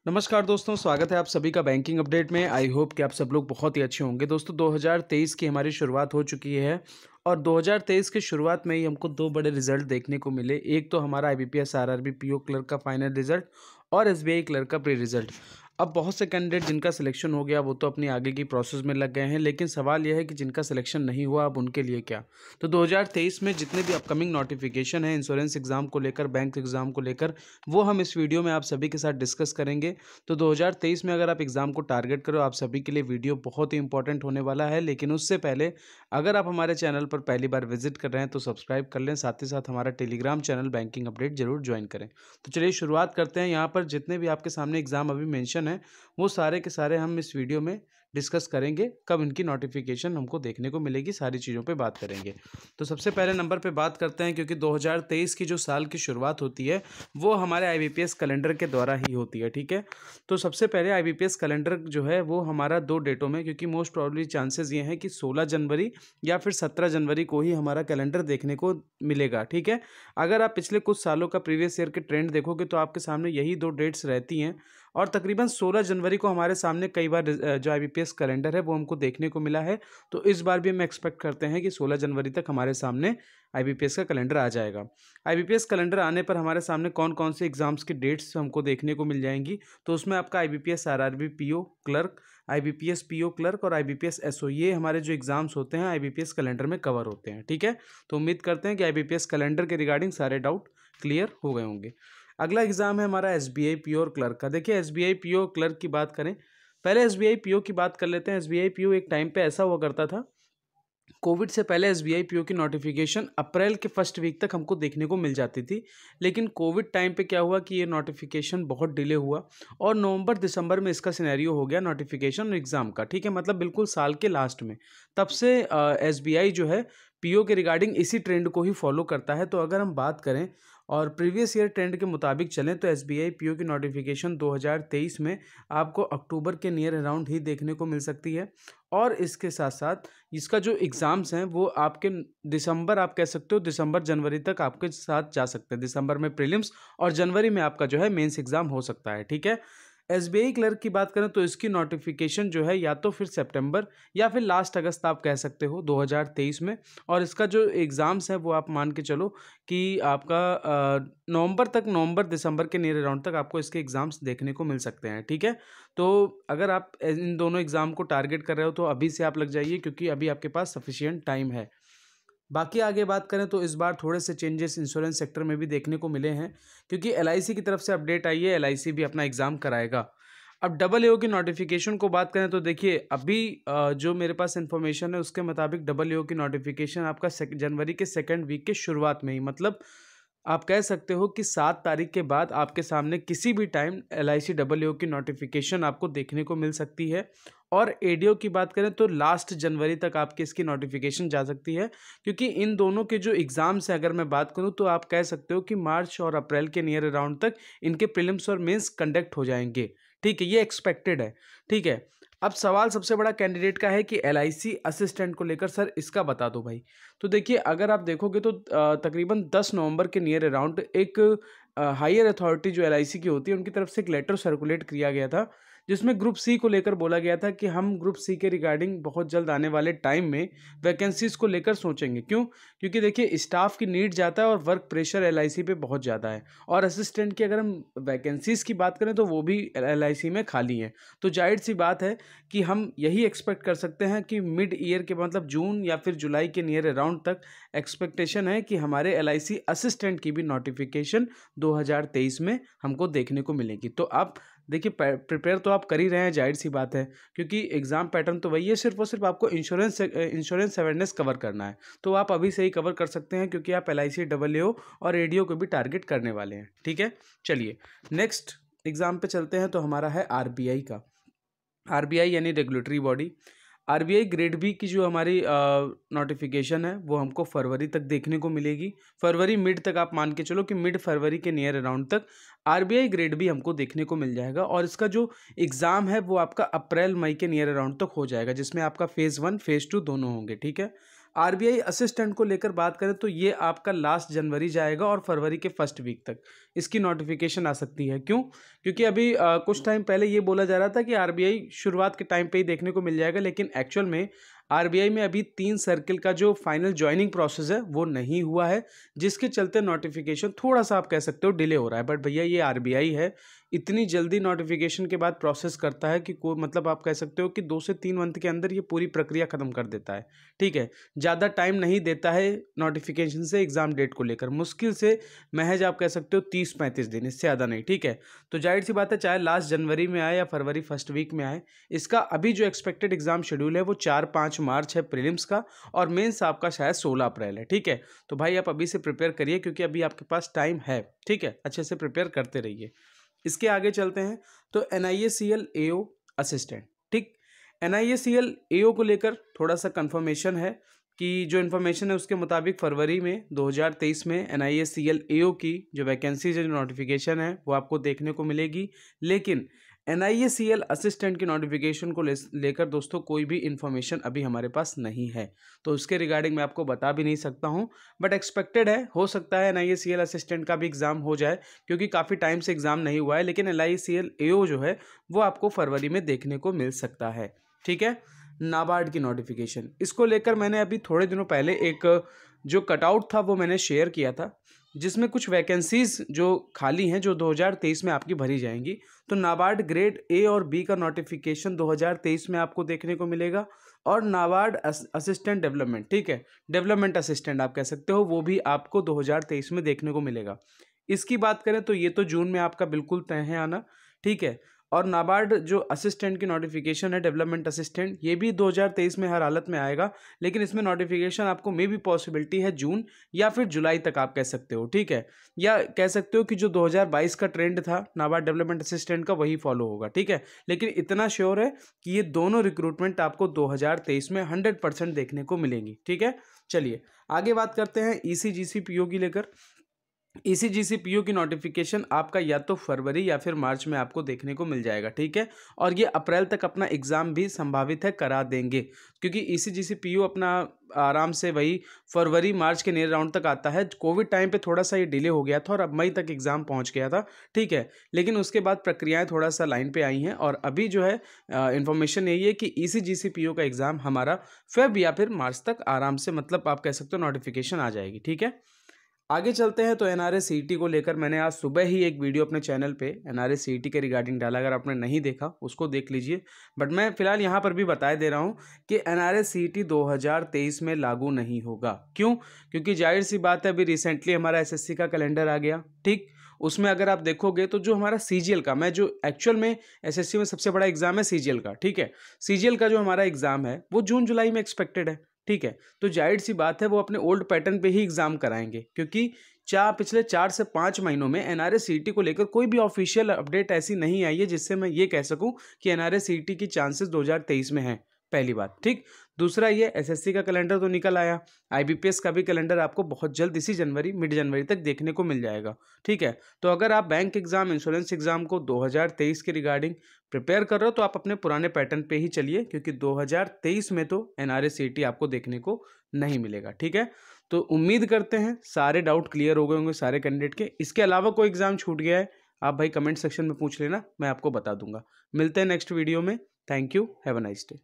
नमस्कार दोस्तों, स्वागत है आप सभी का बैंकिंग अपडेट में। आई होप कि आप सब लोग बहुत ही अच्छे होंगे। दोस्तों 2023 की हमारी शुरुआत हो चुकी है और 2023 की शुरुआत में ही हमको दो बड़े रिजल्ट देखने को मिले। एक तो हमारा आईबीपीएस आरआरबी पीओ क्लर्क का फाइनल रिजल्ट और एसबीआई क्लर्क का प्री रिजल्ट। अब बहुत से कैंडिडेट जिनका सिलेक्शन हो गया वो तो अपनी आगे की प्रोसेस में लग गए हैं, लेकिन सवाल यह है कि जिनका सिलेक्शन नहीं हुआ अब उनके लिए क्या। तो 2023 में जितने भी अपकमिंग नोटिफिकेशन है इंश्योरेंस एग्जाम को लेकर, बैंक एग्जाम को लेकर, वो हम इस वीडियो में आप सभी के साथ डिस्कस करेंगे। तो 2023 में अगर आप एग्ज़ाम को टारगेट करो, आप सभी के लिए वीडियो बहुत ही इंपॉर्टेंट होने वाला है। लेकिन उससे पहले अगर आप हमारे चैनल पर पहली बार विजिट कर रहे हैं तो सब्सक्राइब कर लें, साथ ही साथ हमारा टेलीग्राम चैनल बैंकिंग अपडेट जरूर ज्वाइन करें। तो चलिए शुरुआत करते हैं। यहाँ पर जितने भी आपके सामने एग्ज़ाम अभी मेंशन है वो सारे के सारे हम इस वीडियो में डिस्कस करेंगे। कब इनकी नोटिफिकेशन हमको देखने को मिलेगी, सारी चीज़ों पे बात करेंगे। तो सबसे पहले नंबर पे बात करते हैं, क्योंकि 2023 की जो साल की शुरुआत होती है वो हमारे आईबीपीएस कैलेंडर के द्वारा ही होती है। ठीक है, तो सबसे पहले आईबीपीएस कैलेंडर जो है वो हमारा दो डेटों में, क्योंकि मोस्ट प्रॉब्ली चांसेस ये हैं कि 16 जनवरी या फिर 17 जनवरी को ही हमारा कैलेंडर देखने को मिलेगा। ठीक है, अगर आप पिछले कुछ सालों का प्रीवियस ईयर के ट्रेंड देखोगे तो आपके सामने यही दो डेट्स रहती हैं और तकरीबन 16 जनवरी को हमारे सामने कई बार जो आईबीपीएस कैलेंडर है वो हमको देखने को मिला है। तो इस बार भी हम एक्सपेक्ट करते हैं कि 16 जनवरी तक हमारे सामने आईबीपीएस का कैलेंडर आ जाएगा। आईबीपीएस कैलेंडर आने पर हमारे सामने कौन कौन से एग्जाम्स की डेट्स हमको देखने को मिल जाएंगी, तो उसमें आपका IBPS RRB PO clerk, IBPS PO clerk और आईबीपीएस एसओ, ये हमारे जो एग्जाम्स होते हैं आईबीपीएस कैलेंडर में कवर होते हैं। ठीक है, तो उम्मीद करते हैं कि आईबीपीएस कैलेंडर के रिगार्डिंग सारे डाउट क्लियर हो गए होंगे। अगला एग्जाम है हमारा एसबीआई पीओ और क्लर्क का। देखिए एसबीआई पीओ क्लर्क की बात करें, पहले एसबीआई पीओ की बात कर लेते हैं। एसबीआई पीओ एक टाइम पे ऐसा हुआ करता था, कोविड से पहले एसबीआई पीओ की नोटिफिकेशन अप्रैल के फर्स्ट वीक तक हमको देखने को मिल जाती थी। लेकिन कोविड टाइम पे क्या हुआ कि ये नोटिफिकेशन बहुत डिले हुआ और नवंबर दिसंबर में इसका सिनेरियो हो गया नोटिफिकेशन और एग्ज़ाम का। ठीक है, मतलब बिल्कुल साल के लास्ट में। तब से एसबीआई जो है पीओ के रिगार्डिंग इसी ट्रेंड को ही फॉलो करता है। तो अगर हम बात करें और प्रीवियस ईयर ट्रेंड के मुताबिक चलें तो एसबीआई पीओ की नोटिफिकेशन 2023 में आपको अक्टूबर के नियर अराउंड ही देखने को मिल सकती है। और इसके साथ साथ इसका जो एग्ज़ाम्स हैं वो आपके दिसंबर, आप कह सकते हो दिसंबर जनवरी तक आपके साथ जा सकते हैं। दिसंबर में प्रीलिम्स और जनवरी में आपका जो है मेंस एग्ज़ाम हो सकता है। ठीक है, एसबीआई क्लर्क की बात करें तो इसकी नोटिफिकेशन जो है या तो फिर सितंबर या फिर लास्ट अगस्त आप कह सकते हो 2023 में। और इसका जो एग्ज़ाम्स है वो आप मान के चलो कि आपका नवंबर तक, नवंबर दिसंबर के नियर अराउंड तक आपको इसके एग्ज़ाम्स देखने को मिल सकते हैं। ठीक है, तो अगर आप इन दोनों एग्ज़ाम को टारगेट कर रहे हो तो अभी से आप लग जाइए, क्योंकि अभी आपके पास सफिशिएंट टाइम है। बाकी आगे बात करें तो इस बार थोड़े से चेंजेस इंश्योरेंस सेक्टर में भी देखने को मिले हैं, क्योंकि एलआईसी की तरफ से अपडेट आई है, एलआईसी भी अपना एग्ज़ाम कराएगा। अब डबल एओ की नोटिफिकेशन को बात करें तो देखिए अभी जो मेरे पास इन्फॉर्मेशन है उसके मुताबिक डबल एओ की नोटिफिकेशन आपका जनवरी के सेकेंड वीक के शुरुआत में ही, मतलब आप कह सकते हो कि 7 तारीख के बाद आपके सामने किसी भी टाइम एलआईसी डबल एओ की नोटिफिकेशन आपको देखने को मिल सकती है। और एडीओ की बात करें तो लास्ट जनवरी तक आपकी इसकी नोटिफिकेशन जा सकती है, क्योंकि इन दोनों के जो एग्ज़ाम्स हैं अगर मैं बात करूं तो आप कह सकते हो कि मार्च और अप्रैल के नियर अराउंड तक इनके प्रीलिम्स और मेंस कंडक्ट हो जाएंगे। ठीक है, ये एक्सपेक्टेड है। ठीक है, अब सवाल सबसे बड़ा कैंडिडेट का है कि एलआईसी असिस्टेंट को लेकर सर इसका बता दो भाई। तो देखिए अगर आप देखोगे तो तकरीबन 10 नवंबर के नियर अराउंड एक हायर अथॉरिटी जो एलआईसी की होती है उनकी तरफ से एक लेटर सर्कुलेट किया गया था, जिसमें ग्रुप सी को लेकर बोला गया था कि हम ग्रुप सी के रिगार्डिंग बहुत जल्द आने वाले टाइम में वैकेंसीज़ को लेकर सोचेंगे। क्यों? क्योंकि देखिए स्टाफ की नीड ज़्यादा है और वर्क प्रेशर एलआईसी पे बहुत ज़्यादा है। और असिस्टेंट की अगर हम वैकेंसीज़ की बात करें तो वो भी एलआईसी में खाली हैं। तो जाहिर सी बात है कि हम यही एक्सपेक्ट कर सकते हैं कि मिड ईयर के, मतलब जून या फिर जुलाई के नियर अराउंड तक एक्सपेक्टेशन है कि हमारे एलआईसी असिस्टेंट की भी नोटिफिकेशन 2023 में हमको देखने को मिलेगी। तो आप देखिए प्रिपेयर तो आप कर ही रहे हैं, जाहिर सी बात है, क्योंकि एग्ज़ाम पैटर्न तो वही है, सिर्फ और सिर्फ आपको इंश्योरेंस अवेयरनेस कवर करना है। तो आप अभी से ही कवर कर सकते हैं, क्योंकि आप एलआईसी डबल एओ और एडीओ को भी टारगेट करने वाले हैं। ठीक है, चलिए नेक्स्ट एग्ज़ाम पे चलते हैं। तो हमारा है आरबीआई का। आरबीआई यानी regulatory body. RBI grade B की जो हमारी नोटिफिकेशन है वो हमको फरवरी तक देखने को मिलेगी। फरवरी मिड तक आप मान के चलो कि मिड फरवरी के नियर अराउंड तक आरबीआई ग्रेड बी हमको देखने को मिल जाएगा। और इसका जो एग्ज़ाम है वो आपका अप्रैल मई के नियर अराउंड तक हो जाएगा, जिसमें आपका फेज़ 1 फेज़ 2 दोनों होंगे। ठीक है, आरबीआई असिस्टेंट को लेकर बात करें तो ये आपका लास्ट जनवरी जाएगा और फरवरी के फर्स्ट वीक तक इसकी नोटिफिकेशन आ सकती है। क्यों? क्योंकि अभी कुछ टाइम पहले ये बोला जा रहा था कि आरबीआई शुरुआत के टाइम पे ही देखने को मिल जाएगा, लेकिन एक्चुअल में आरबीआई में अभी 3 सर्किल का जो फाइनल ज्वाइनिंग प्रोसेस है वो नहीं हुआ है, जिसके चलते नोटिफिकेशन थोड़ा सा आप कह सकते हो डिले हो रहा है। बट भैया ये आरबीआई है, इतनी जल्दी नोटिफिकेशन के बाद प्रोसेस करता है कि मतलब आप कह सकते हो कि 2 से 3 मंथ के अंदर ये पूरी प्रक्रिया खत्म कर देता है। ठीक है, ज़्यादा टाइम नहीं देता है नोटिफिकेशन से एग्जाम डेट को लेकर, मुश्किल से महज आप कह सकते हो 30-35 दिन, इससे ज़्यादा नहीं। ठीक है, तो जाहिर सी बात है चाहे लास्ट जनवरी में आए या फरवरी फर्स्ट वीक में आए, इसका अभी जो एक्सपेक्टेड एग्जाम शेड्यूल है वो 4-5 मार्च है प्रीलिम्स का, और मेंस आपका शायद 16 अप्रैल है। ठीक है, तो भाई आप अभी से प्रिपेयर करिए क्योंकि अभी आपके पास टाइम है। ठीक है, अच्छे से प्रिपेयर करते रहिए। इसके आगे चलते हैं तो NIACL AO असिस्टेंट। ठीक, NIACL AO को लेकर थोड़ा सा कंफर्मेशन है कि जो इन्फॉर्मेशन है उसके मुताबिक फरवरी में 2023 में NIACL AO की जो वैकेंसीज है, जो नोटिफिकेशन है वो आपको देखने को मिलेगी। लेकिन NIACL असिस्टेंट की नोटिफिकेशन को लेकर दोस्तों कोई भी इन्फॉर्मेशन अभी हमारे पास नहीं है, तो उसके रिगार्डिंग मैं आपको बता भी नहीं सकता हूं। बट एक्सपेक्टेड है, हो सकता है NIACL असिस्टेंट का भी एग्जाम हो जाए क्योंकि काफ़ी टाइम से एग्जाम नहीं हुआ है। लेकिन NIACL AO जो है वो आपको फरवरी में देखने को मिल सकता है। ठीक है, नाबार्ड की नोटिफिकेशन, इसको लेकर मैंने अभी थोड़े दिनों पहले एक जो कटआउट था वो मैंने शेयर किया था, जिसमें कुछ वैकेंसीज जो खाली हैं जो 2023 में आपकी भरी जाएंगी। तो नाबार्ड ग्रेड ए और बी का नोटिफिकेशन 2023 में आपको देखने को मिलेगा, और नाबार्ड असिस्टेंट डेवलपमेंट, ठीक है, डेवलपमेंट असिस्टेंट आप कह सकते हो, वो भी आपको 2023 में देखने को मिलेगा। इसकी बात करें तो ये तो जून में आपका बिल्कुल तय है आना। ठीक है, और नाबार्ड जो असिस्टेंट की नोटिफिकेशन है डेवलपमेंट असिस्टेंट, ये भी 2023 में हर हालत में आएगा, लेकिन इसमें नोटिफिकेशन आपको मे भी पॉसिबिलिटी है जून या फिर जुलाई तक आप कह सकते हो। ठीक है, या कह सकते हो कि जो 2022 का ट्रेंड था नाबार्ड डेवलपमेंट असिस्टेंट का वही फॉलो होगा। ठीक है, लेकिन इतना श्योर है कि ये दोनों रिक्रूटमेंट आपको 2023 में 100% देखने को मिलेंगी। ठीक है, चलिए आगे बात करते हैं ECGC PO की लेकर। ECGC PO की नोटिफिकेशन आपका या तो फरवरी या फिर मार्च में आपको देखने को मिल जाएगा। ठीक है, और ये अप्रैल तक अपना एग्ज़ाम भी संभावित है करा देंगे, क्योंकि ECGC PO अपना आराम से वही फरवरी मार्च के नियर राउंड तक आता है। कोविड टाइम पे थोड़ा सा ये डिले हो गया था और अब मई तक एग्ज़ाम पहुंच गया था। ठीक है, लेकिन उसके बाद प्रक्रियाएं थोड़ा सा लाइन पे आई हैं, और अभी जो है इन्फॉर्मेशन यही है कि ECGC PO का एग्ज़ाम हमारा फेब या फिर मार्च तक आराम से, मतलब आप कह सकते हो नोटिफिकेशन आ जाएगी। ठीक है, आगे चलते हैं तो NRA CET को लेकर मैंने आज सुबह ही एक वीडियो अपने चैनल पे NRA CET के रिगार्डिंग डाला, अगर आपने नहीं देखा उसको देख लीजिए। बट मैं फिलहाल यहाँ पर भी बता दे रहा हूँ कि NRA CET 2023 में लागू नहीं होगा। क्यों? क्योंकि जाहिर सी बात है, अभी रिसेंटली हमारा SSC का कैलेंडर आ गया। ठीक, उसमें अगर आप देखोगे तो जो हमारा CGL का, मैं जो एक्चुअल में SSC में सबसे बड़ा एग्जाम है CGL का। ठीक है, CGL का जो हमारा एग्जाम है वो जून जुलाई में एक्सपेक्टेड है। ठीक है, तो जाहिर सी बात है वो अपने ओल्ड पैटर्न पे ही एग्जाम कराएंगे, क्योंकि पिछले 4 से 5 महीनों में NRA CET को लेकर कोई भी ऑफिशियल अपडेट ऐसी नहीं आई है जिससे मैं ये कह सकूं कि NRA CET की चांसेस 2023 में हैं। पहली बात। ठीक, दूसरा ये SSC का कैलेंडर तो निकल आया, IBPS का भी कैलेंडर आपको बहुत जल्द इसी जनवरी, मिड जनवरी तक देखने को मिल जाएगा। ठीक है, तो अगर आप बैंक एग्जाम, इंश्योरेंस एग्जाम को 2023 के रिगार्डिंग प्रिपेयर कर रहे हो तो आप अपने पुराने पैटर्न पे ही चलिए, क्योंकि 2023 में तो NRA CET आपको देखने को नहीं मिलेगा। ठीक है, तो उम्मीद करते हैं सारे डाउट क्लियर हो गए होंगे सारे कैंडिडेट के। इसके अलावा कोई एग्जाम छूट गया है आप भाई कमेंट सेक्शन में पूछ लेना, मैं आपको बता दूंगा। मिलते हैं नेक्स्ट वीडियो में। Thank you, have a nice day.